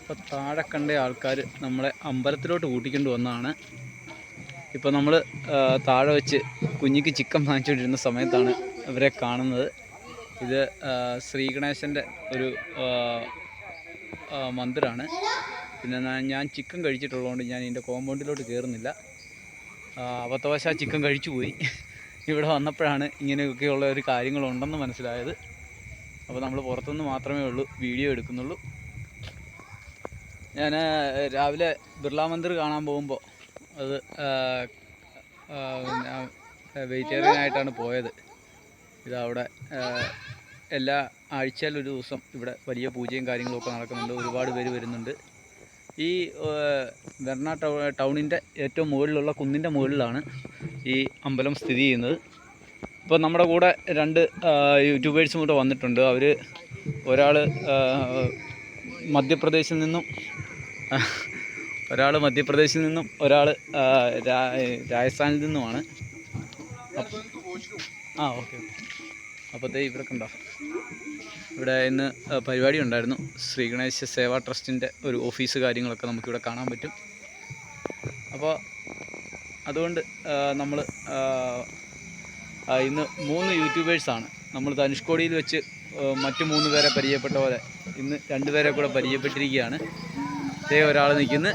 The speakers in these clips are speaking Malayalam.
ഇപ്പോൾ താഴെ കണ്ട ആൾക്കാർ നമ്മളെ അമ്പലത്തിലോട്ട് കൂട്ടിക്കൊണ്ട് വന്നതാണ്. ഇപ്പോൾ നമ്മൾ താഴെ വെച്ച് കുഞ്ഞിക്ക് ചിക്കൻ വാങ്ങിച്ചുകൊണ്ടിരുന്ന സമയത്താണ് ഇവരെ കാണുന്നത്. ഇത് ശ്രീഗണേശൻ്റെ ഒരു മന്ദിരമാണ്. പിന്നെ ഞാൻ ചിക്കൻ കഴിച്ചിട്ടുള്ളതുകൊണ്ട് ഞാൻ ഇതിൻ്റെ കോമ്പൗണ്ടിലോട്ട് കയറുന്നില്ല. അബദ്ധവശാൽ ചിക്കൻ കഴിച്ചു പോയി. ഇവിടെ വന്നപ്പോഴാണ് ഇങ്ങനെയൊക്കെയുള്ള ഒരു കാര്യങ്ങളുണ്ടെന്ന് മനസ്സിലായത്. അപ്പോൾ നമ്മൾ പുറത്തുനിന്ന് മാത്രമേ വീഡിയോ എടുക്കുന്നുള്ളൂ. ഞാൻ രാവിലെ ബിർള മന്ദിർ കാണാൻ പോകുമ്പോൾ അത് വെജിറ്റേറിയനായിട്ടാണ് പോയത്. ഇതവിടെ എല്ലാ ആഴ്ചയിലൊരു ദിവസം ഇവിടെ വലിയ പൂജയും കാര്യങ്ങളൊക്കെ നടക്കുന്നുണ്ട്. ഒരുപാട് പേര് വരുന്നുണ്ട്. ഈ വെർണ ടൗണിൻ്റെ ഏറ്റവും മുകളിലുള്ള കുന്നിൻ്റെ മുകളിലാണ് ഈ അമ്പലം സ്ഥിതി ചെയ്യുന്നത്. ഇപ്പോൾ നമ്മുടെ കൂടെ 2 യൂട്യൂബേഴ്സും കൂടെ വന്നിട്ടുണ്ട്. അവർ ഒരാൾ മധ്യപ്രദേശിൽ നിന്നും ഒരാൾ രാജസ്ഥാനിൽ നിന്നുമാണ്. ഓക്കെ. അപ്പോഴത്തേ ഇവിടെ കണ്ടോ, ഇവിടെ ഇന്ന് പരിപാടി ഉണ്ടായിരുന്നു. ശ്രീഗണേശ സേവാ ട്രസ്റ്റിൻ്റെ ഒരു ഓഫീസ് കാര്യങ്ങളൊക്കെ നമുക്കിവിടെ കാണാൻ പറ്റും. അപ്പോൾ അതുകൊണ്ട് നമ്മൾ ഇന്ന് 3 യൂട്യൂബേഴ്സാണ്. നമ്മൾ ധനുഷ്കോടിയിൽ വെച്ച് മറ്റ് 3 പേരെ പരിചയപ്പെട്ട പോലെ ഇന്ന് 2 പേരെ കൂടെ പരിചയപ്പെട്ടിരിക്കുകയാണ്. ഒരാൾ നിൽക്കുന്നു,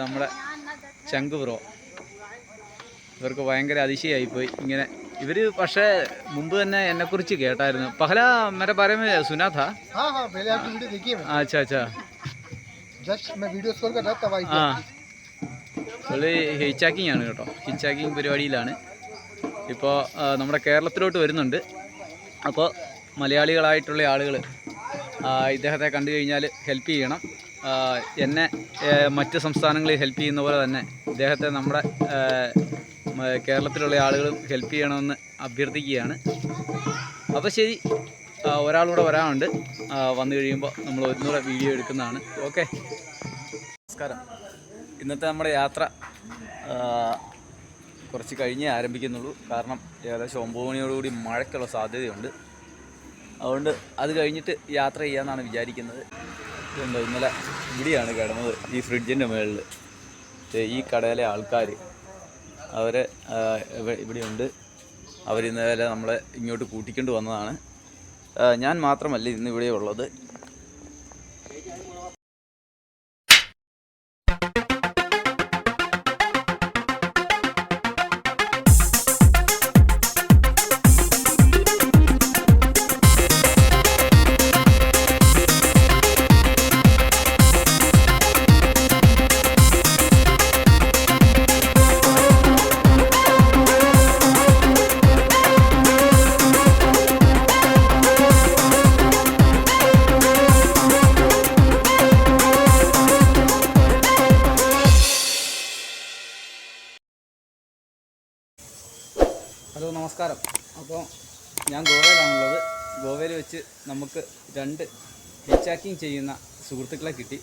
നമ്മുടെ ചങ്ക് ബ്രോ. ഇവർക്ക് ഭയങ്കര അതിശയമായിപ്പോയി. ഇങ്ങനെ ഇവർ പക്ഷേ മുമ്പ് തന്നെ എന്നെക്കുറിച്ച് കേട്ടായിരുന്നു. പഹല मेरे बारे में सुना था. पहले आपकी वीडियो देखी है मैंने. अच्छा. जस्ट मैं वीडियो स्क्रॉल कर रहा था तब आई थी. പുള്ളി ഹിച്ചാക്കിംഗ് ആണ് കേട്ടോ. ഹിച്ചാക്കിംഗ് പരിപാടിയിലാണ്. ഇപ്പോൾ നമ്മുടെ കേരളത്തിലോട്ട് വരുന്നുണ്ട്. അപ്പോൾ മലയാളികളായിട്ടുള്ള ആളുകൾ ഇദ്ദേഹത്തെ കണ്ടു കഴിഞ്ഞാൽ ഹെൽപ്പ് ചെയ്യണം. എന്നെ മറ്റ് സംസ്ഥാനങ്ങളിൽ ഹെൽപ്പ് ചെയ്യുന്ന പോലെ തന്നെ ഇദ്ദേഹത്തെ നമ്മുടെ കേരളത്തിലുള്ള ആളുകളും ഹെൽപ്പ് ചെയ്യണമെന്ന് അഭ്യർത്ഥിക്കുകയാണ്. അപ്പോൾ ശരി, ഒരാളൂടെ വരാനുണ്ട്. വന്നു കഴിയുമ്പോൾ നമ്മൾ ഒന്നുകൂടെ വീഡിയോ എടുക്കുന്നതാണ്. ഓക്കെ, നമസ്കാരം. ഇന്നത്തെ നമ്മുടെ യാത്ര കുറച്ച് കഴിഞ്ഞേ ആരംഭിക്കുന്നുള്ളൂ. കാരണം ഏകദേശം 9 മണിയോടുകൂടി മഴയ്ക്കുള്ള സാധ്യതയുണ്ട്. അതുകൊണ്ട് അത് കഴിഞ്ഞിട്ട് യാത്ര ചെയ്യാമെന്നാണ് വിചാരിക്കുന്നത്. ഇതുണ്ടോ, ഇന്നലെ ഇവിടെയാണ് കിടന്നത്, ഈ ഫ്രിഡ്ജിൻ്റെ മുകളിൽ. ഈ കടയിലെ ആൾക്കാർ അവർ ഇവിടെയുണ്ട്. അവരിന്നലെ നമ്മളെ ഇങ്ങോട്ട് കൂട്ടിക്കൊണ്ട് വന്നതാണ്. ഞാൻ മാത്രമല്ല ഇന്ന് ഇവിടെ ഉള്ളത്. ഹലോ, നമസ്കാരം. അപ്പോൾ ഞാൻ ഗോവയിലാണുള്ളത്. ഗോവയിൽ വെച്ച് നമുക്ക് 2 ഹിച്ചാക്കിങ് ചെയ്യുന്ന സുഹൃത്തുക്കളെ കിട്ടി.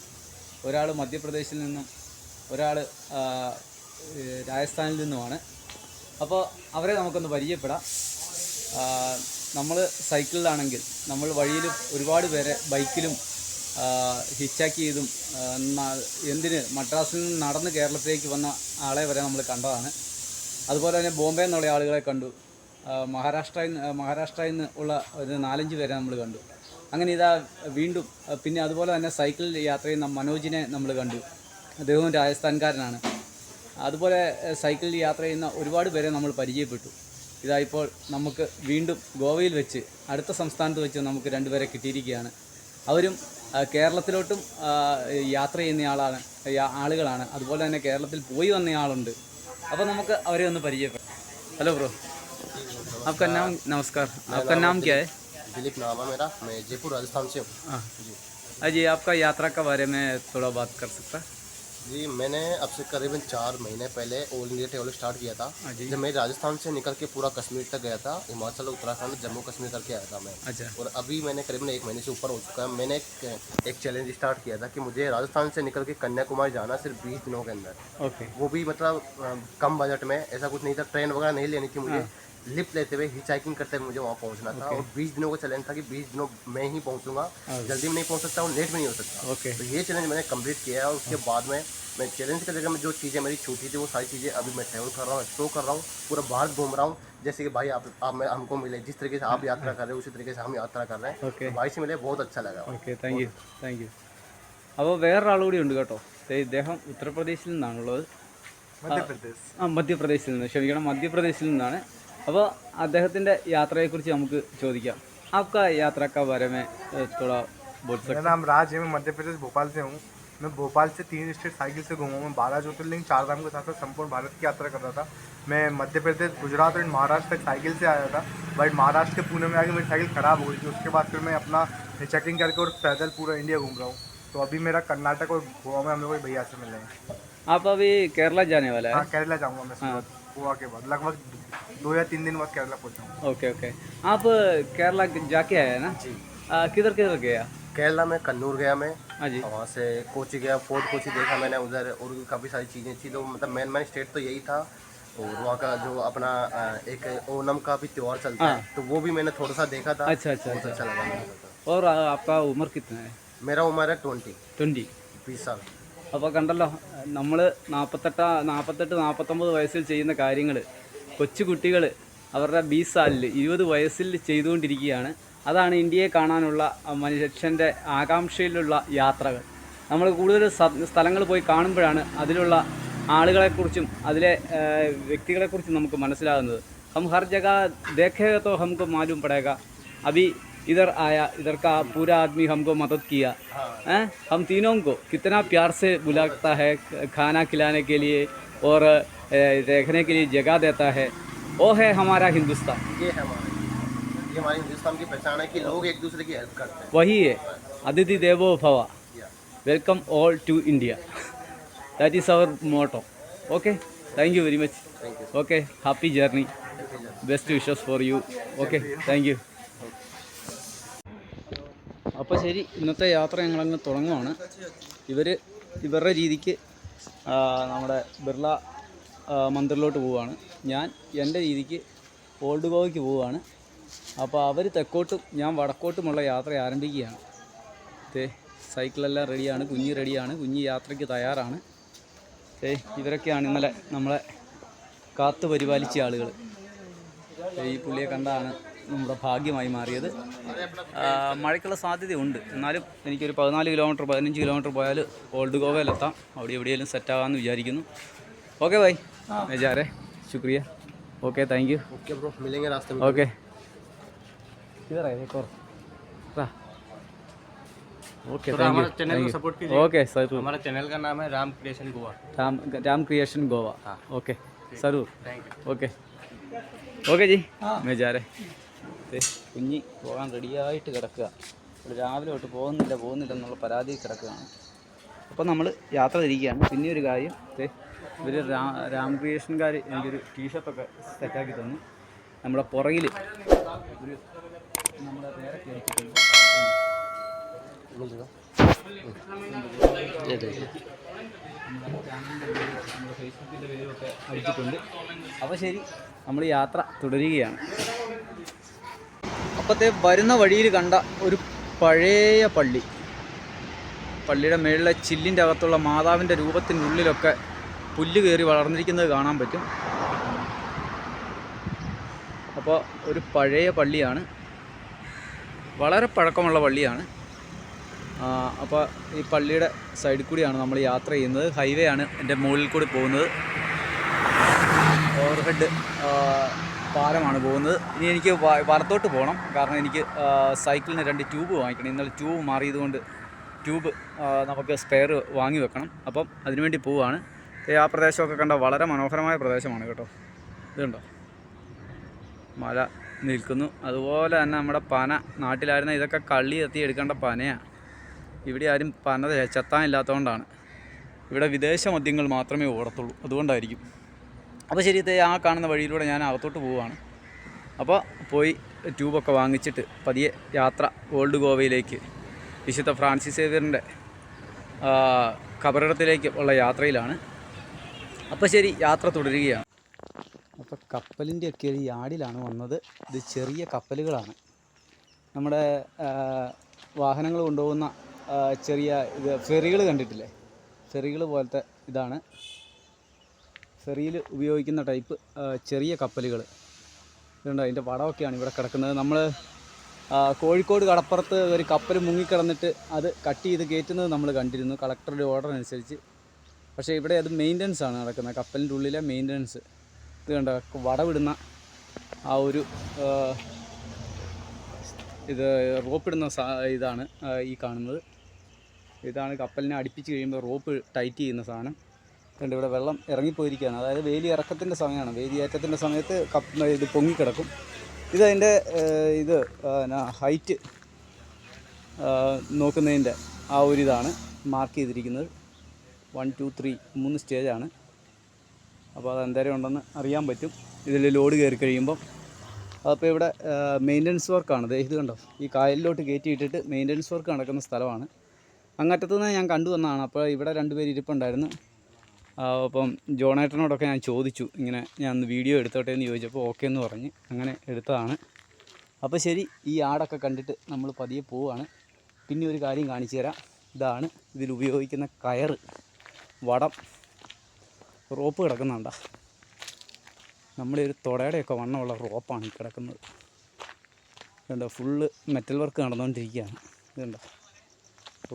ഒരാൾ മധ്യപ്രദേശിൽ നിന്നും ഒരാൾ രാജസ്ഥാനിൽ നിന്നുമാണ്. അപ്പോൾ അവരെ നമുക്കൊന്ന് പരിചയപ്പെടാം. നമ്മൾ സൈക്കിളിലാണെങ്കിൽ നമ്മൾ വഴിയിലും ഒരുപാട് പേരെ ബൈക്കിലും ഹിച്ചാക്ക് ചെയ്തും മദ്രാസിൽ നിന്ന് നടന്ന് കേരളത്തിലേക്ക് വന്ന ആളെ വരെ നമ്മൾ കണ്ടതാണ്. അതുപോലെ തന്നെ ബോംബെ എന്നുള്ള ആളുകളെ കണ്ടു. മഹാരാഷ്ട്രയിൽ നിന്ന് ഉള്ള ഒരു 4-5 പേരെ നമ്മൾ കണ്ടു. അങ്ങനെ ഇതാ വീണ്ടും പിന്നെ അതുപോലെ തന്നെ സൈക്കിളിൽ യാത്ര ചെയ്യുന്ന മനോജിനെ നമ്മൾ കണ്ടു. അദ്ദേഹവും രാജസ്ഥാൻകാരനാണ്. അതുപോലെ സൈക്കിളിൽ യാത്ര ചെയ്യുന്ന ഒരുപാട് പേരെ നമ്മൾ പരിചയപ്പെട്ടു. ഇതാ ഇപ്പോൾ നമുക്ക് വീണ്ടും ഗോവയിൽ വെച്ച് അടുത്ത സംസ്ഥാനത്ത് വെച്ച് നമുക്ക് 2 പേരെ കിട്ടിയിരിക്കുകയാണ്. അവരും കേരളത്തിലോട്ടും യാത്ര ചെയ്യുന്ന ആളുകളാണ്. അതുപോലെ തന്നെ കേരളത്തിൽ പോയി വന്നയാളുണ്ട്. അപ്പോൾ നമുക്ക് അവരെ ഒന്ന് പരിചയപ്പെടാം. हेलो ब्रो, आपका नाम? नमस्कार, आपका नाम क्या है? दिलीप नाम है मेरा. मैं जयपुर राजस्थान से हूँ. हाँ जी, आपका यात्रा के बारे में थोड़ा बात कर सकता है? जी, मैंने अब से करीबन 4 महीने पहले ऑल इंडिया ट्रैवल स्टार्ट किया था. जब मैं राजस्थान से निकल के पूरा कश्मीर तक गया था, हिमाचल, उत्तराखंड, जम्मू कश्मीर करके आया था मैं. अच्छा. और अभी मैंने करीबन 1 महीने से ऊपर हो चुका है. मैंने एक चैलेंज स्टार्ट किया था कि मुझे राजस्थान से निकल के कन्याकुमारी जाना सिर्फ 20 दिनों के अंदर. ओके. वो भी मतलब कम बजट में. ऐसा कुछ नहीं था, ट्रेन वगैरह नहीं लेनी थी मुझे. लिफ्ट लेते हुए हिचाइकिंग करते हुए मुझे वहाँ पहुँचना था। और 20 दिनों का चैलेंज था कि 20 दिनों मैं ही पहुँचूंगा, जल्दी में नहीं पहुँच सकता और लेट में नहीं हो सकता। ओके तो ये चैलेंज मैंने कंप्लीट किया है। और उसके बाद में मैं चैलेंज की जगह में जो चीज़ें मेरी छूटी थी वो सारी चीज़ें अभी मैं ट्रैवल कर रहा हूँ, एक्सप्लोर कर रहा हूँ, पूरा भारत घूम रहा हूँ। जैसे कि भाई आप मैं हमको मिले, जिस तरीके से आप यात्रा कर रहे हो उसी तरीके से हम यात्रा कर रहे हैं। ओके तो भाई से मिले, बहुत अच्छा लगा। Okay thank you. അപ്പോൾ വേറൊരാൾ കൂടി ഉണ്ട് കേട്ടോ. ഇദ്ദേഹം ഉത്തർപ്രദേശിൽ നിന്നാണുള്ളത്. മധ്യപ്രദേശിൽ നിന്ന്, ക്ഷമിക്കണം, മധ്യപ്രദേശിൽ നിന്നാണ്. അപ്പോൾ അദ്ദേഹത്തിൻ്റെ യാത്രയെക്കുറിച്ച് നമുക്ക് ചോദിക്കാം. आपका यात्रा का बारे में थोड़ा बोल सकते? मेरा नाम राज है, मैं मध्य प्रदेश भोपाल से हूँ। मैं भोपाल से 3 स्टेट साइकिल से घूमा हूँ। मैं 12 ज्योतिर्लिंग 4 धाम के साथ साथ संपूर्ण भारत की यात्रा कर रहा था। मैं मध्य प्रदेश, गुजरात और महाराष्ट्र तक साइकिल से आया था, बट महाराष्ट्र के पुणे में आके मेरी साइकिल ख़राब हो गई थी। उसके बाद फिर मैं अपना चेकिंग करके और पैदल पूरा इंडिया घूम रहा हूँ। तो अभी मेरा कर्नाटक और गोवा में हम लोग भैया से मिले हैं। आप अभी केरला जाने वाला है? हाँ, केरला जाऊँगा मैं सूरत, गोवा के बाद लगभग 2 या 3 दिन बाद केरला पहुँचाऊँगा। Okay okay. आप केरला जाके आए हैं ना? जी। किधर किधर गया? केरला में कन्नूर गया मैं, हाँ जी. वहाँ से कोची गया, फोर्ट कोची देखा मैंने उधर, और भी काफ़ी सारी चीज़ें थी। तो मतलब मेन स्टेट तो यही था। और वहाँ का जो अपना एक ओणम का भी त्यौहार चलता है, तो वो भी मैंने थोड़ा सा देखा था। अच्छा अच्छा बहुत अच्छा. अच्छा लगा मुझे तो। और आपका उम्र कितना है? मेरा उम्र है 20 20. साल. അപ്പോൾ കണ്ടല്ലോ, നമ്മൾ 48-49 വയസ്സിൽ ചെയ്യുന്ന കാര്യങ്ങൾ കൊച്ചു കുട്ടികൾ അവരുടെ 20 സാലിൽ 20 വയസ്സിൽ ചെയ്തുകൊണ്ടിരിക്കുകയാണ്. അതാണ് ഇന്ത്യയെ കാണാനുള്ള മനുഷ്യൻ്റെ ആകാംക്ഷയിലുള്ള യാത്രകൾ. നമ്മൾ കൂടുതൽ സ്ഥലങ്ങൾ പോയി കാണുമ്പോഴാണ് അതിലുള്ള ആളുകളെക്കുറിച്ചും അതിലെ വ്യക്തികളെക്കുറിച്ചും നമുക്ക് മനസ്സിലാകുന്നത്. हम हर जगह देखेगा तो हमको मालूम पड़ेगा. अभी इधर आया, इधर का पूरा आदमी हमको मदद किया हैं. हम तीनों को कितना प्यार से बुलाता है, खाना खिलाने के लिए और रहने के लिए जगह देता है. वो है हमारा हिंदुस्तान. ये हमारे हिंदुस्तान की पहचान है कि लोग एक दूसरे की हेल्प करते हैं. वही है अतिथि देवो भव. Welcome all to India. That is our motto. Okay, thank you very much. Okay, happy journey. Best wishes for you. Okay, thank you. അപ്പോൾ ശരി, ഇന്നത്തെ യാത്ര ഞങ്ങളങ്ങ് തുടങ്ങുവാണ്. ഇവരുടെ രീതിക്ക് നമ്മുടെ ബിർള മന്ദിറിലോട്ട് പോവുകയാണ്. ഞാൻ എൻ്റെ രീതിക്ക് ഓൾഡ് ഗോവയ്ക്ക് പോവുകയാണ്. അപ്പോൾ അവർ തെക്കോട്ടും ഞാൻ വടക്കോട്ടുമുള്ള യാത്ര ആരംഭിക്കുകയാണ്. സൈക്കിളെല്ലാം റെഡിയാണ്, കുഞ്ഞ് റെഡിയാണ്, കുഞ്ഞ് യാത്രയ്ക്ക് തയ്യാറാണ്. ഇവരൊക്കെയാണ് ഇന്നലെ നമ്മളെ കാത്തു പരിപാലിച്ച ആളുകൾ. ഈ പുള്ളിയെ കണ്ടാണ് നമ്മുടെ ഭാഗ്യമായി മാറിയത്. മഴയ്ക്കുള്ള സാധ്യതയുണ്ട്, എന്നാലും എനിക്കൊരു 14 കിലോമീറ്റർ 15 കിലോമീറ്റർ പോയാൽ ഓൾഡ് ഗോവയിലെത്താം. അവിടെ എവിടെയെങ്കിലും സെറ്റാകാമെന്ന് വിചാരിക്കുന്നു. ഓക്കെ ഭായ്, മെജാരെ ശുക്രിയ. Okay, thank you. Okay bro, मिलेंगे रास्ते में. ओके, किधर है एक और? ओके, थोड़ा हमारे चैनल को सपोर्ट कीजिए. Okay sir. हमारा चैनल का नाम है राम क्रिएशन गोवा. राम क्रिएशन गोवा. हाँ. ओके जरूर. Thank you. Okay okay ji, മെജാരെ. കുഞ്ഞി പോകാൻ റെഡിയായിട്ട് കിടക്കുക. രാവിലെ തൊട്ട് പോകുന്നില്ലെന്നുള്ള പരാതി കിടക്കുകയാണ്. അപ്പോൾ നമ്മൾ യാത്ര തിരിക്കുകയാണ്. പിന്നെ ഒരു കാര്യം, ഇവർ രാം ക്രിയേഷൻകാർ എനിക്കൊരു ടീഷർട്ടൊക്കെ സെറ്റാക്കി തന്നു. നമ്മുടെ പുറകിൽ ഒരു നമ്മുടെ പേരൊക്കെ അടിച്ചിട്ടുണ്ട്. നമ്മുടെ ഫേസ്ബുക്കിൻ്റെ പേരുമൊക്കെ അടിച്ചിട്ടുണ്ട്. അപ്പോൾ ശരി, നമ്മൾ യാത്ര തുടരുകയാണ്. അപ്പോഴത്തെ വരുന്ന വഴിയിൽ കണ്ട ഒരു പഴയ പള്ളിയുടെ മേളിലെ ചില്ലിൻ്റെ അകത്തുള്ള മാതാവിൻ്റെ രൂപത്തിനുള്ളിലൊക്കെ പുല്ല് കയറി വളർന്നിരിക്കുന്നത് കാണാൻ പറ്റും. അപ്പോൾ ഒരു പഴയ പള്ളിയാണ്, വളരെ പഴക്കമുള്ള പള്ളിയാണ്. അപ്പോൾ ഈ പള്ളിയുടെ സൈഡിൽ കൂടിയാണ് നമ്മൾ യാത്ര ചെയ്യുന്നത്. ഹൈവേ ആണ് എൻ്റെ മുകളിൽ കൂടി പോകുന്നത്. ഓവർഹെഡ് പാലമാണ് പോകുന്നത്. ഇനി എനിക്ക് വലത്തോട്ട് പോകണം, കാരണം എനിക്ക് സൈക്കിളിന് 2 ട്യൂബ് വാങ്ങിക്കണം. ഇന്നലെ ട്യൂബ് മാറിയതുകൊണ്ട് ട്യൂബ് നമുക്ക് സ്പെയർ വാങ്ങി വെക്കണം. അപ്പം അതിനുവേണ്ടി പോവുകയാണ്. ആ പ്രദേശമൊക്കെ കണ്ട വളരെ മനോഹരമായ പ്രദേശമാണ് കേട്ടോ. ഇതുണ്ടോ, മല നിൽക്കുന്നു. അതുപോലെ തന്നെ നമ്മുടെ പന, നാട്ടിലായിരുന്ന ഇതൊക്കെ കള്ളി എത്തി എടുക്കേണ്ട പനയാണ്. ഇവിടെ ആരും പന ചെത്താനില്ലാത്തതുകൊണ്ടാണ്. ഇവിടെ വിദേശ മദ്യങ്ങൾ മാത്രമേ ഓടത്തുള്ളൂ, അതുകൊണ്ടായിരിക്കും. അപ്പോൾ ശരി, ആ കാണുന്ന വഴിയിലൂടെ ഞാൻ അകത്തോട്ട് പോവുകയാണ്. അപ്പോൾ പോയി ട്യൂബൊക്കെ വാങ്ങിച്ചിട്ട് പതിയെ യാത്ര ഓൾഡ് ഗോവയിലേക്ക്, വിശുദ്ധ ഫ്രാൻസിസ് സേവ്യറിൻ്റെ കബറിടത്തിലേക്ക് ഉള്ള യാത്രയിലാണ്. അപ്പോൾ ശരി, യാത്ര തുടരുകയാണ്. അപ്പോൾ കപ്പലിൻ്റെയൊക്കെ ഒരു യാർഡിലാണ് വന്നത്. ഇത് ചെറിയ കപ്പലുകളാണ്. നമ്മുടെ വാഹനങ്ങൾ കൊണ്ടുപോകുന്ന ചെറിയ ഇത് ഫെറികൾ കണ്ടിട്ടില്ലേ? ഫെറികൾ പോലത്തെ ഇതാണ്. ഫെറിയിൽ ഉപയോഗിക്കുന്ന ടൈപ്പ് ചെറിയ കപ്പലുകൾ ഇതുണ്ട്. അതിൻ്റെ പടമൊക്കെയാണ് ഇവിടെ കിടക്കുന്നത്. നമ്മൾ കോഴിക്കോട് കടപ്പുറത്ത് ഒരു കപ്പൽ മുങ്ങിക്കിടന്നിട്ട് അത് കട്ട് ചെയ്ത് കയറ്റുന്നത് നമ്മൾ കണ്ടിരുന്നു കളക്ടറുടെ ഓർഡർ അനുസരിച്ച്. പക്ഷേ ഇവിടെ അത് മെയിൻ്റനൻസ് ആണ് നടക്കുന്നത്, കപ്പലിൻ്റെ ഉള്ളിലെ മെയിൻ്റനൻസ്. ഇത് കണ്ടോ, വടവിടുന്ന ആ ഒരു ഇത് റോപ്പിടുന്ന ഇതാണ് ഈ കാണുന്നത്. ഇതാണ് കപ്പലിനെ അടുപ്പിച്ച് കഴിയുമ്പോൾ റോപ്പ് ടൈറ്റ് ചെയ്യുന്ന സാധനം. കണ്ട് ഇവിടെ വെള്ളം ഇറങ്ങിപ്പോയിരിക്കുകയാണ്. അതായത് വേലി ഇറക്കത്തിൻ്റെ സമയമാണ്. വേലിയേറ്റത്തിൻ്റെ സമയത്ത് ഇത് പൊങ്ങിക്കിടക്കും. ഇതതിൻ്റെ ഇത് ഹൈറ്റ് നോക്കുന്നതിൻ്റെ ആ ഒരു ഇതാണ് മാർക്ക് ചെയ്തിരിക്കുന്നത്. 1 2 3 3 സ്റ്റേജാണ്. അപ്പോൾ അത് എന്തേരം ഉണ്ടെന്ന് അറിയാൻ പറ്റും ഇതിൽ ലോഡ് കയറി കഴിയുമ്പം. അപ്പോൾ ഇവിടെ മെയിൻ്റനൻസ് വർക്കാണ്. ഇത് കണ്ടോ, ഈ കായലിലോട്ട് കയറ്റിയിട്ടിട്ട് മെയിൻ്റനൻസ് വർക്ക് നടക്കുന്ന സ്ഥലമാണ്. അങ്ങറ്റത്തുനിന്ന് ഞാൻ കണ്ടു വന്നതാണ്. അപ്പോൾ ഇവിടെ 2 പേര് ഇരിപ്പുണ്ടായിരുന്നു. അപ്പം ജോണേട്ടനോടൊക്കെ ഞാൻ ചോദിച്ചു, ഇങ്ങനെ ഞാൻ ഒന്ന് വീഡിയോ എടുത്തോട്ടെ എന്ന് ചോദിച്ചപ്പോൾ ഓക്കെ എന്ന് പറഞ്ഞ് അങ്ങനെ എടുത്തതാണ്. അപ്പോൾ ശരി, ഈ ആടൊക്കെ കണ്ടിട്ട് നമ്മൾ പതിയെ പോവുകയാണ്. പിന്നെ ഒരു കാര്യം കാണിച്ചു തരാം. ഇതാണ് ഇതിൽ ഉപയോഗിക്കുന്ന കയറ്, വടം, റോപ്പ് കിടക്കുന്നുണ്ടോ? നമ്മുടെ ഒരു തുടയുടെയൊക്കെ വണ്ണമുള്ള റോപ്പാണ് ഈ കിടക്കുന്നത്. ഇതുണ്ടോ, ഫുള്ള് മെറ്റൽ വർക്ക് നടന്നുകൊണ്ടിരിക്കുകയാണ്. ഇതുണ്ടോ,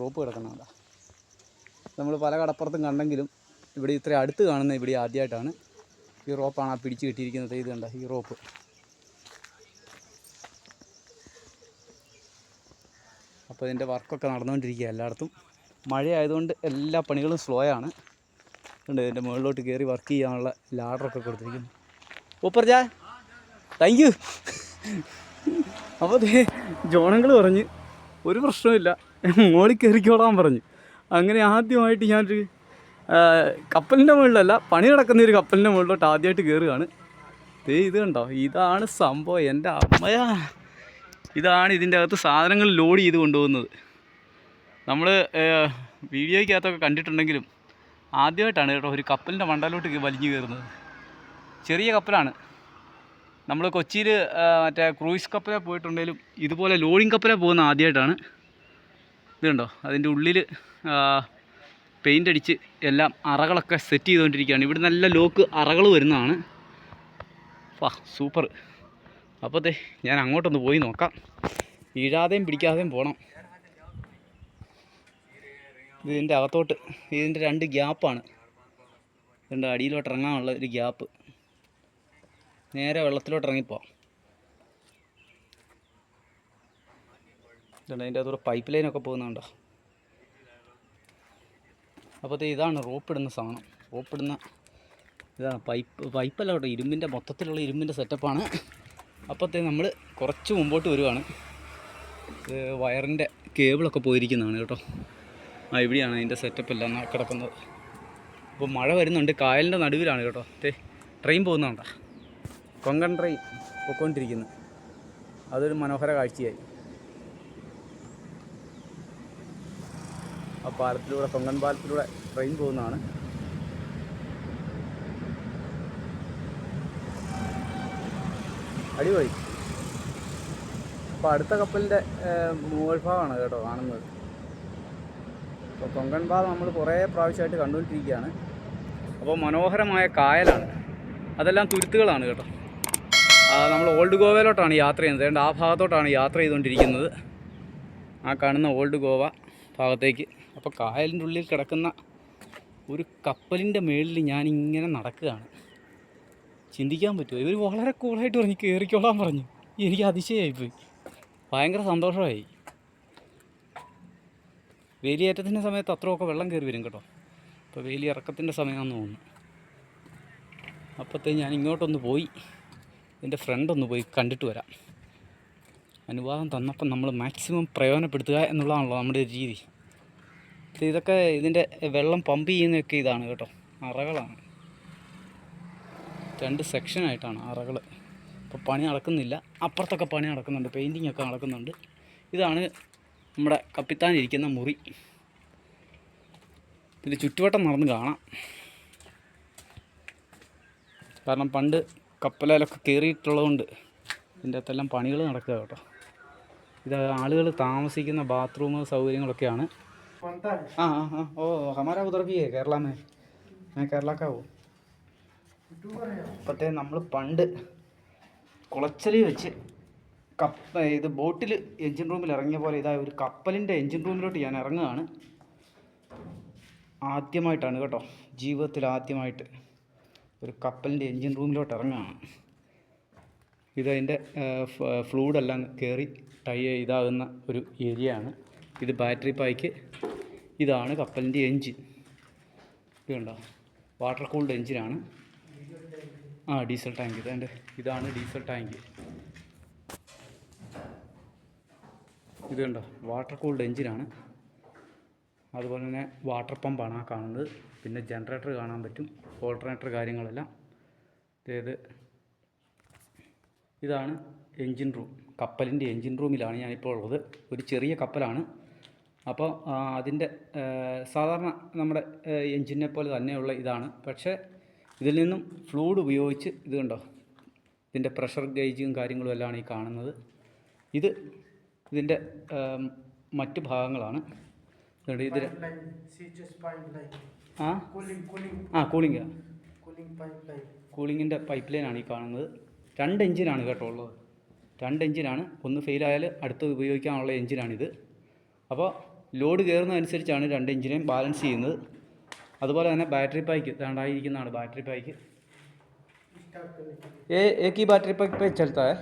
റോപ്പ് കിടക്കുന്നുണ്ടോ? നമ്മൾ പല കടപ്പുറത്തും കണ്ടെങ്കിലും ഇവിടെ ഇത്ര അടുത്ത് കാണുന്ന ഇവിടെ ആദ്യമായിട്ടാണ്. ഈ റോപ്പാണ് ആ പിടിച്ച് കിട്ടിയിരിക്കുന്നത്. ഇത് കണ്ടോ, ഈ റോപ്പ്. അപ്പോൾ ഇതിൻ്റെ വർക്കൊക്കെ നടന്നുകൊണ്ടിരിക്കുക എല്ലായിടത്തും. മഴയായതുകൊണ്ട് എല്ലാ പണികളും സ്ലോ ആണ്. ഉണ്ട്, ഇതിൻ്റെ മുകളിലോട്ട് കയറി വർക്ക് ചെയ്യാനുള്ള ലാഡറൊക്കെ കൊടുത്തിരിക്കുന്നു. ഊപ്പർ ജാ, താങ്ക് യു. അപ്പോൾ ജോണങ്ങൾ പറഞ്ഞ് ഒരു പ്രശ്നമില്ല, മുകളിൽ കയറിക്കോളാൻ പറഞ്ഞു. അങ്ങനെ ആദ്യമായിട്ട് ഞാനൊരു കപ്പലിൻ്റെ മുകളിലല്ല, പണി നടക്കുന്ന ഒരു കപ്പലിൻ്റെ മുകളിലോട്ട് ആദ്യമായിട്ട് കയറുകയാണ്. ഇത് കണ്ടോ, ഇതാണ് സംഭവം. എൻ്റെ അമ്മയാ, ഇതാണ് ഇതിൻ്റെ അകത്ത് സാധനങ്ങൾ ലോഡ് ചെയ്ത് കൊണ്ടുപോകുന്നത്. നമ്മൾ വീഡിയോയ്ക്കകത്തൊക്കെ കണ്ടിട്ടുണ്ടെങ്കിലും ആദ്യമായിട്ടാണ് കേട്ടോ ഒരു കപ്പലിൻ്റെ മണ്ടയിലോട്ട് വലിഞ്ഞു കയറുന്നത്. ചെറിയ കപ്പലാണ്. നമ്മൾ കൊച്ചിയിൽ മറ്റേ ക്രൂയിസ് കപ്പലിൽ പോയിട്ടുണ്ടെങ്കിലും ഇതുപോലെ ലോഡിങ് കപ്പലിൽ പോകുന്ന ആദ്യമായിട്ടാണ്. ഇത് കണ്ടോ, അതിൻ്റെ ഉള്ളിൽ പെയിൻ്റ് അടിച്ച് എല്ലാം അറകളൊക്കെ സെറ്റ് ചെയ്തുകൊണ്ടിരിക്കുകയാണ്. ഇവിടെ നല്ല ലോക്ക് അറകൾ വരുന്നതാണ്. സൂപ്പർ. അപ്പോൾ ഞാൻ അങ്ങോട്ടൊന്ന് പോയി നോക്കാം. വീഴാതെയും പിടിക്കാതെയും പോകണം. ഇതിൻ്റെ അകത്തോട്ട് ഇതിൻ്റെ 2 ഗ്യാപ്പാണ്. ഇതിൻ്റെ അടിയിലോട്ട് ഇറങ്ങാനുള്ള ഒരു ഗ്യാപ്പ്. നേരെ വെള്ളത്തിലോട്ട് ഇറങ്ങിപ്പോവാം. ഇതുണ്ട്, അതിൻ്റെ അകത്തൂടെ പൈപ്പ് ലൈനൊക്കെ പോകുന്നുണ്ടോ? അപ്പോൾ ഇതാണ് റോപ്പിടുന്ന സാധനം. റോപ്പിടുന്ന ഇതാണ് പൈപ്പല്ല കേട്ടോ, ഇരുമ്പിൻ്റെ മൊത്തത്തിലുള്ള ഇരുമ്പിൻ്റെ സെറ്റപ്പാണ്. അപ്പോഴത്തേ നമ്മൾ കുറച്ച് മുമ്പോട്ട് വരുവാണ്. വയറിൻ്റെ കേബിളൊക്കെ പോയിരിക്കുന്നതാണ് കേട്ടോ. ഇവിടെയാണ് അതിൻ്റെ സെറ്റപ്പ് എല്ലാം കിടക്കുന്നത്. അപ്പോൾ മഴ വരുന്നുണ്ട്, കായലിൻ്റെ നടുവിലാണ് കേട്ടോ. ട്രെയിൻ പോകുന്നുണ്ടോ? കൊങ്കൺ ട്രെയിൻ പൊയ്ക്കൊണ്ടിരിക്കുന്നു. അതൊരു മനോഹര കാഴ്ചയായി. ആ പാലത്തിലൂടെ, കൊങ്കൺ പാലത്തിലൂടെ ട്രെയിൻ പോകുന്നതാണ്. അടിപൊളി. അപ്പോൾ അടുത്ത കപ്പലിൻ്റെ മുകൾ ഭാഗമാണ് കേട്ടോ കാണുന്നത്. അപ്പോൾ കൊങ്കൺ പാലം നമ്മൾ കുറേ പ്രാവശ്യമായിട്ട് കണ്ടുകൊണ്ടിരിക്കുകയാണ്. അപ്പോൾ മനോഹരമായ കായലാണ്, അതെല്ലാം തുരുത്തുകളാണ് കേട്ടോ. നമ്മൾ ഓൾഡ് ഗോവയിലോട്ടാണ് യാത്ര ചെയ്യുന്നത്. അതുകൊണ്ട് ആ ഭാഗത്തോട്ടാണ് യാത്ര ചെയ്തുകൊണ്ടിരിക്കുന്നത്, ആ കാണുന്ന ഓൾഡ് ഗോവ ഭാഗത്തേക്ക്. അപ്പോൾ കായലിൻ്റെ ഉള്ളിൽ കിടക്കുന്ന ഒരു കപ്പലിൻ്റെ മുകളിൽ ഞാനിങ്ങനെ നടക്കുകയാണ്. ചിന്തിക്കാൻ പറ്റുമോ? ഇവർ വളരെ കൂളായിട്ട് പറഞ്ഞ് കയറിക്കോളാൻ പറഞ്ഞു. എനിക്ക് അതിശയമായിപ്പോയി, ഭയങ്കര സന്തോഷമായി. വേലിയേറ്റത്തിൻ്റെ സമയത്ത് അത്രയൊക്കെ വെള്ളം കയറി വരും കേട്ടോ. അപ്പോൾ വേലി ഇറക്കത്തിൻ്റെ സമയമാണെന്ന് തോന്നുന്നു. അപ്പോഴത്തേക്ക് ഞാൻ ഇങ്ങോട്ടൊന്ന് പോയി എൻ്റെ ഫ്രണ്ടൊന്ന് പോയി കണ്ടിട്ട് വരാം. അനുവാദം തന്നപ്പം നമ്മൾ മാക്സിമം പ്രയോജനപ്പെടുത്തുക എന്നുള്ളതാണല്ലോ നമ്മുടെ ഒരു രീതി. ഇതൊക്കെ ഇതിൻ്റെ വെള്ളം പമ്പ് ചെയ്യുന്നതൊക്കെ ഇതാണ് കേട്ടോ, അറകളാണ്. 2 സെക്ഷനായിട്ടാണ് അറകൾ. ഇപ്പോൾ പണി നടക്കുന്നില്ല, അപ്പുറത്തൊക്കെ പണി നടക്കുന്നുണ്ട്, പെയിൻറ്റിങ് ഒക്കെ നടക്കുന്നുണ്ട്. ഇതാണ് നമ്മുടെ കപ്പിത്താൻ ഇരിക്കുന്ന മുറി. ഇതിൻ്റെ ചുറ്റുവട്ടം നടന്ന് കാണാം. കാരണം പണ്ട് കപ്പലിലൊക്കെ കയറിയിട്ടുള്ളതുകൊണ്ട് ഇതിൻ്റെ അകത്തെല്ലാം പണികൾ നടക്കുക കേട്ടോ. ഇത് ആളുകൾ താമസിക്കുന്ന ബാത്റൂം സൗകര്യങ്ങളൊക്കെയാണ്. ആ हाँ हाँ ओ हमारा उधर भी है केरला में मैं केरला का हूँ. അപ്പോഴത്തെ നമ്മൾ പണ്ട് കുളച്ചലി വെച്ച് ഇത് ബോട്ടിൽ എൻജിൻ റൂമിൽ ഇറങ്ങിയ പോലെ ഇതാ ഒരു കപ്പലിൻ്റെ എൻജിൻ റൂമിലോട്ട് ഞാൻ ഇറങ്ങുകയാണ്. ആദ്യമായിട്ടാണ് കേട്ടോ, ജീവിതത്തിൽ ആദ്യമായിട്ട് ഒരു കപ്പലിൻ്റെ എൻജിൻ റൂമിലോട്ട് ഇറങ്ങുകയാണ്. ഇതതിൻ്റെ ഫ്ലൂഡെല്ലാം കയറി ഇതാകുന്ന ഒരു ഏരിയ ആണ്. ഇത് ബാറ്ററി പായ്ക്ക്, ഇതാണ് കപ്പലിൻ്റെ എൻജിൻ. ഇതുണ്ടോ, വാട്ടർ കൂൾഡ് എൻജിനാണ്. ഡീസൽ ടാങ്ക് ഇതാണ് ഡീസൽ ടാങ്ക്. ഇത് കണ്ടോ, വാട്ടർ കൂൾഡ് എൻജിനാണ്. അതുപോലെ തന്നെ വാട്ടർ പമ്പാണ് ആ കാണുന്നത്. പിന്നെ ജനറേറ്റർ കാണാൻ പറ്റും, ഓൾട്ടർനേറ്റർ കാര്യങ്ങളെല്ലാം. ഇതാണ് എൻജിൻ റൂം. കപ്പലിൻ്റെ എൻജിൻ റൂമിലാണ് ഞാനിപ്പോൾ ഉള്ളത്. ഒരു ചെറിയ കപ്പലാണ്. അപ്പോൾ അതിൻ്റെ സാധാരണ നമ്മുടെ എൻജിനെ പോലെ തന്നെയുള്ള ഇതാണ്. പക്ഷേ ഇതിൽ നിന്നും ഫ്ലൂയിഡ് ഉപയോഗിച്ച് ഇത് കണ്ടോ, ഇതിൻ്റെ പ്രഷർ ഗേജും കാര്യങ്ങളും എല്ലാം ഈ കാണുന്നത്. ഇതിൻ്റെ മറ്റ് ഭാഗങ്ങളാണ്. ഇത് കൂളിങ്ങിൻ്റെ പൈപ്പ് ലൈനാണ് ഈ കാണുന്നത്. 2 എഞ്ചിനാണ് കേട്ടോ ഉള്ളത്. 2 എഞ്ചിനാണ്. ഒന്ന് ഫെയിലായാൽ അടുത്ത് ഉപയോഗിക്കാനുള്ള എഞ്ചിനാണിത്. അപ്പോൾ ലോഡ് കയറുന്നതനുസരിച്ചാണ് 2 എഞ്ചിനെയും ബാലൻസ് ചെയ്യുന്നത്. അതുപോലെ തന്നെ ബാറ്ററി പായ്ക്ക് ഇതാണ്ടായിരിക്കുന്നതാണ് ബാറ്ററി പായ്ക്ക്. एक ही बैटरी पैक पे चलता है,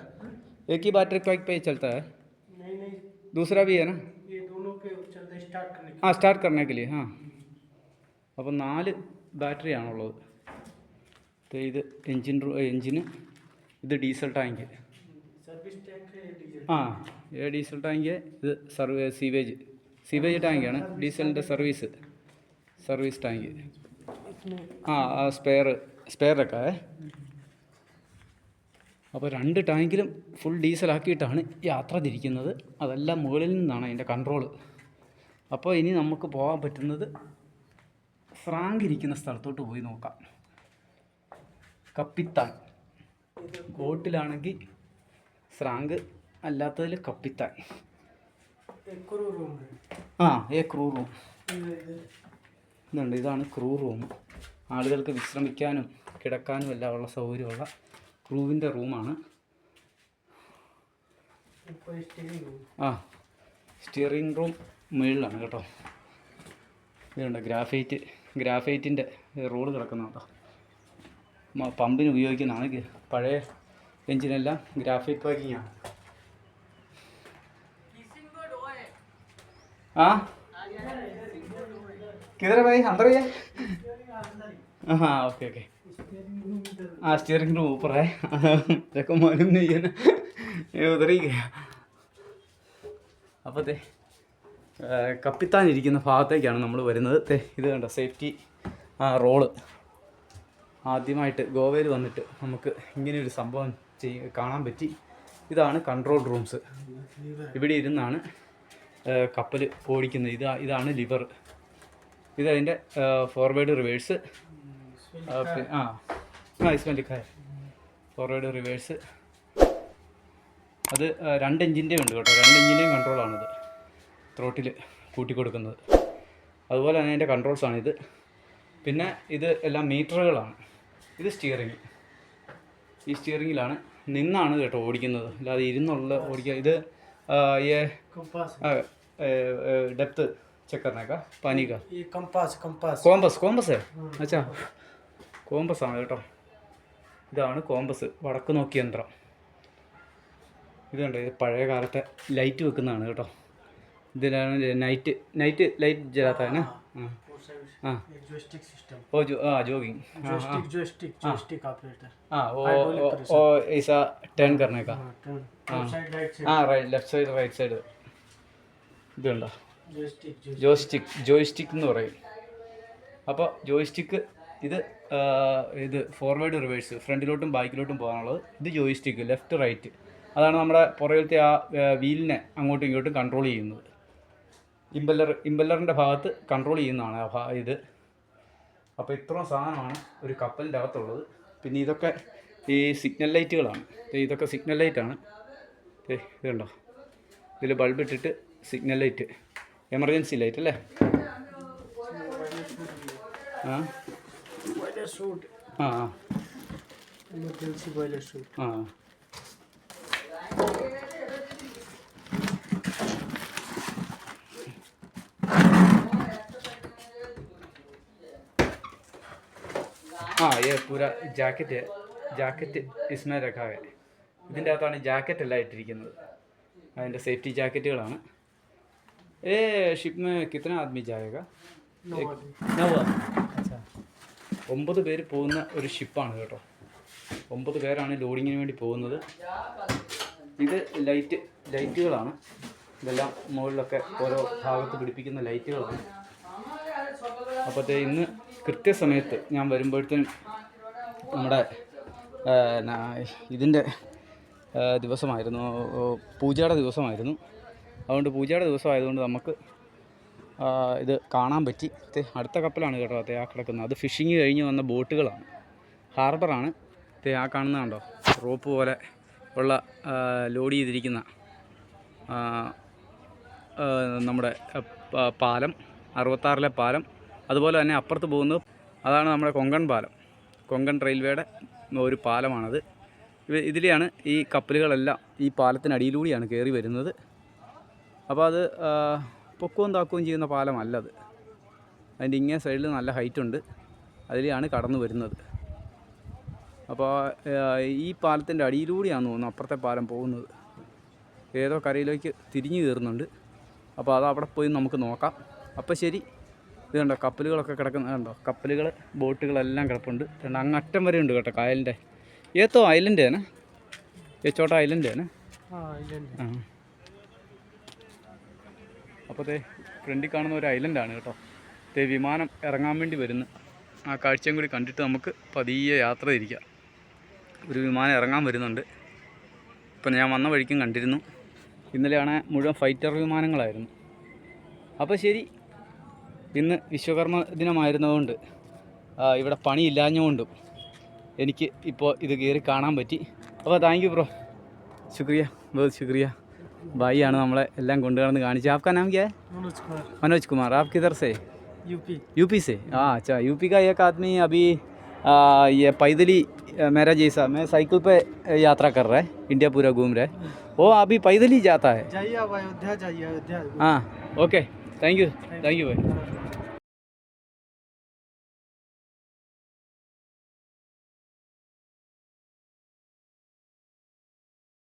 एक ही बैटरी पैक पे चलता है? नहीं दूसरा भी है ना? ये दोनों पे चलता है स्टार्ट करने के लिए. स्टार्ट करने के लिए. അപ്പോൾ 4 ബാറ്ററിയാണുള്ളത്. ഇത് എൻജിന്, ഇത് ഡീസൽ ടാങ്ക്. Diesel tank. ഇത് സീവേജ് ടാങ്കാണ്. ഡീസലിൻ്റെ സർവീസ് ടാങ്ക്. സ്പെയർ ഒക്കെ. അപ്പോൾ 2 ടാങ്കിലും ഫുൾ ഡീസലാക്കിയിട്ടാണ് യാത്ര തിരിക്കുന്നത്. അതെല്ലാം മുകളിൽ നിന്നാണ് അതിൻ്റെ കൺട്രോള്. അപ്പോൾ ഇനി നമുക്ക് പോകാൻ പറ്റുന്നത് ഫ്രാങ്ക് ഇരിക്കുന്ന സ്ഥലത്തോട്ട് പോയി നോക്കാം. കപ്പിത്താൻ. ബോട്ടിലാണെങ്കിൽ ഫ്രാങ്ക്, അല്ലാത്തതിൽ കപ്പിത്താൻ. ക്രൂ റൂം ഇതുണ്ട്. ഇതാണ് ക്രൂ റൂം. ആളുകൾക്ക് വിശ്രമിക്കാനും കിടക്കാനും എല്ലാം ഉള്ള സൗകര്യമുള്ള ക്രൂവിൻ്റെ റൂമാണ്. സ്റ്റിയറിംഗ് റൂം മുകളിലാണ് കേട്ടോ. ഇതുണ്ട് ഗ്രാഫൈറ്റിൻ്റെ റോള് കിടക്കുന്ന കേട്ടോ. പമ്പിന് ഉപയോഗിക്കുന്നതാണ്. പഴയ എഞ്ചിനെല്ലാം ഗ്രാഫൈറ്റ് പാക്കിങ്ങാണ്. किधर है भाई? अंदर ही है? हाँ ओके. स्टीयरिंग रूम ऊपर है. देखो मालूम नहीं है ना, ये उधर ही गया. അപ്പോൾ കപ്പിത്താൻ ഇരിക്കുന്ന ഭാഗത്തേക്കാണ് നമ്മൾ വരുന്നത്. ഇത് കണ്ടോ, സേഫ്റ്റി റോള്. ആദ്യമായിട്ട് ഗോവയിൽ വന്നിട്ട് നമുക്ക് ഇങ്ങനെയൊരു സംഭവം കാണാൻ പറ്റി. ഇതാണ് കൺട്രോൾ റൂംസ്. ഇവിടെ ഇരുന്നാണ് കപ്പൽ ഓടിക്കുന്നത്. ഇതാണ് ലിവർ. ഇതതിൻ്റെ ഫോർവേഡ് റിവേഴ്സ്. Forward reverse. അത് 2 എഞ്ചിൻ്റെയും ഉണ്ട് കേട്ടോ. 2 എഞ്ചിൻ്റെയും കൺട്രോളാണിത്. ത്രോട്ടിൽ കൂട്ടിക്കൊടുക്കുന്നത്. അതുപോലെ തന്നെ അതിൻ്റെ കൺട്രോൾസാണിത്. പിന്നെ ഇത് എല്ലാം മീറ്ററുകളാണ്. ഇത് സ്റ്റിയറിങ്. ഈ സ്റ്റിയറിങ്ങിലാണ് നിന്നാണ് കേട്ടോ ഓടിക്കുന്നത്, അല്ലാതെ ഇരുന്നുള്ള ഓടിക്കുക. ഇത് डेप्थ चेक करने का पानी का. ये കോമ്പസ് है. अच्छा കോമ്പസ് ആണ് കേട്ടോ. ഇതാണ് കോമ്പസ്, വടക്ക് നോക്കിയ യന്ത്രം. ഇത് കണ്ടോ, ഇത് പഴയ കാലത്തെ ലൈറ്റ് വെക്കുന്നതാണ് കേട്ടോ. ഇതിലാണ് നൈറ്റ് ലൈറ്റ് जलाता है ना. जॉगिंग. वो ऐसा टर्न करने का. Left side right side. ഇതുണ്ടോ, ജോയ്സ്റ്റിക്ക് എന്ന് പറയും. അപ്പോൾ ജോയ്സ്റ്റിക്ക് ഇത് ഫോർവേഡ് റിവേഴ്സ്, ഫ്രണ്ടിലോട്ടും ബാക്കിലോട്ടും പോകാനുള്ളത്. ഇത് ജോയ്സ്റ്റിക്ക് ലെഫ്റ്റ് റൈറ്റ്. അതാണ് നമ്മുടെ പുറകിലത്തെ ആ വീലിനെ അങ്ങോട്ടും ഇങ്ങോട്ടും കൺട്രോൾ ചെയ്യുന്നത്. ഇമ്പല്ലറിൻ്റെ ഭാഗത്ത് കൺട്രോൾ ചെയ്യുന്നതാണ് ഇത്. അപ്പോൾ ഇത്രയും സാധനമാണ് ഒരു കപ്പലിൻ്റെ അകത്തുള്ളത്. പിന്നെ ഇതൊക്കെ ഈ സിഗ്നൽ ലൈറ്റുകളാണ്. ഇതൊക്കെ സിഗ്നൽ ലൈറ്റാണ്. ഇത് കണ്ടോ, ഇതിൽ ബൾബ് ഇട്ടിട്ട് സിഗ്നൽ ലൈറ്റ്, എമർജൻസി ലൈറ്റ് അല്ലേ? ആ ആ ആ हाँ ये पूरा ജാക്കറ്റ് इसमें रखा है. ഇതിൻ്റെ അകത്താണ് ജാക്കറ്റ് എല്ലാം ഇട്ടിരിക്കുന്നത്. അതിൻ്റെ സേഫ്റ്റി ജാക്കറ്റുകളാണ്. ഏ ഷിപ്പ് में कितना आदमी जाएगा? 9 अच्छा 9 പേര് പോകുന്ന ഒരു ഷിപ്പാണ് കേട്ടോ. 9 പേരാണ് ലോഡിങ്ങിന് വേണ്ടി പോകുന്നത്. ഇത് ലൈറ്റുകളാണ്. ഇതെല്ലാം മുകളിലൊക്കെ ഓരോ ഭാഗത്ത് പിടിപ്പിക്കുന്ന ലൈറ്റുകളാണ്. അപ്പോഴത്തെ ഇന്ന് കൃത്യസമയത്ത് ഞാൻ വരുമ്പോഴത്തേനും നമ്മുടെ ഇതിൻ്റെ ദിവസമായിരുന്നു, പൂജയുടെ ദിവസമായിരുന്നു. അതുകൊണ്ട് പൂജയുടെ ദിവസമായതുകൊണ്ട് നമുക്ക് ഇത് കാണാൻ പറ്റി. അടുത്ത കപ്പലാണ് കേട്ടോ ആ കിടക്കുന്നത്. അത് ഫിഷിങ് കഴിഞ്ഞ് വന്ന ബോട്ടുകളാണ്, ഹാർബറാണ്. ആ കാണുന്ന കണ്ടോ, റോപ്പ് പോലെ ഉള്ള ലോഡ് ചെയ്തിരിക്കുന്ന നമ്മുടെ പാലം, 66-ലെ പാലം. അതുപോലെ തന്നെ അപ്പുറത്ത് പോകുന്നത് അതാണ് നമ്മുടെ കൊങ്കൺ പാലം, കൊങ്കൺ റെയിൽവേയുടെ ഒരു പാലമാണത്. ഇതിലെയാണ് ഈ കപ്പലുകളെല്ലാം ഈ പാലത്തിനടിയിലൂടെയാണ് കയറി വരുന്നത്. അപ്പോൾ അത് പൊക്കവും താക്കുകയും ചെയ്യുന്ന പാലമല്ലത്. അതിൻ്റെ ഇങ്ങേ സൈഡിൽ നല്ല ഹൈറ്റുണ്ട്, അതിലെയാണ് കടന്നു വരുന്നത്. അപ്പോൾ ഈ പാലത്തിൻ്റെ അടിയിലൂടെയാണ് തോന്നുന്നു അപ്പുറത്തെ പാലം പോകുന്നത്. ഏതോ കരയിലേക്ക് തിരിഞ്ഞു കയറുന്നുണ്ട്. അപ്പോൾ അത് അവിടെ പോയി നമുക്ക് നോക്കാം. അപ്പോൾ ശരി. ഇത് കണ്ടോ, കപ്പലുകളൊക്കെ കിടക്കുന്നത് കണ്ടോ, കപ്പലുകൾ ബോട്ടുകളെല്ലാം കിടപ്പുണ്ട്. അങ്ങറ്റം വരെ ഉണ്ട് കേട്ടോ കായലിൻ്റെ. ഏത്തോ ഐലൻഡ് ആണ്, ചോട്ടാ ഐലൻഡ് ആണ്. ആ അപ്പോഴത്തെ ഫ്രണ്ടിൽ കാണുന്ന ഒരു ഐലൻഡാണ് കേട്ടോ. വിമാനം ഇറങ്ങാൻ വേണ്ടി വരുന്നു. ആ കാഴ്ചയും കൂടി കണ്ടിട്ട് നമുക്ക് പതിയെ യാത്ര തിരിക്കാം. ഒരു വിമാനം ഇറങ്ങാൻ വരുന്നുണ്ട്. ഇപ്പം ഞാൻ വന്ന വഴിക്കും കണ്ടിരുന്നു. ഇന്നലെയാണ് മുഴുവൻ ഫൈറ്റർ വിമാനങ്ങളായിരുന്നു. അപ്പോൾ ശരി, ഇന്ന് വിശ്വകർമ്മ ദിനമായിരുന്നതുകൊണ്ട് ഇവിടെ പണിയില്ലാഞ്ഞുകൊണ്ടും എനിക്ക് ഇപ്പോൾ ഇത് കയറി കാണാൻ പറ്റി. അപ്പോൾ താങ്ക് യു ബ്രോ, ശുക്രിയ, बहुत शुक्रिया. भाई ആണ് നമ്മളെ എല്ലാം കൊണ്ടുവന്ന് കാണിച്ചു. आपका नाम क्या है? मनोज कुमार. आप किधर से? यूपी से. हाँ अच्छा, यूपी का एक आदमी अभी ये पैदली मेरा जैसा, मैं साइकिल पे यात्रा कर रहा है, इंडिया पूरा घूम रहा है. वो अभी पैदल ही जाता है. जाइए आप अयोध्या जाइए, अयोध्या. हाँ ओके, थैंक यू भाई.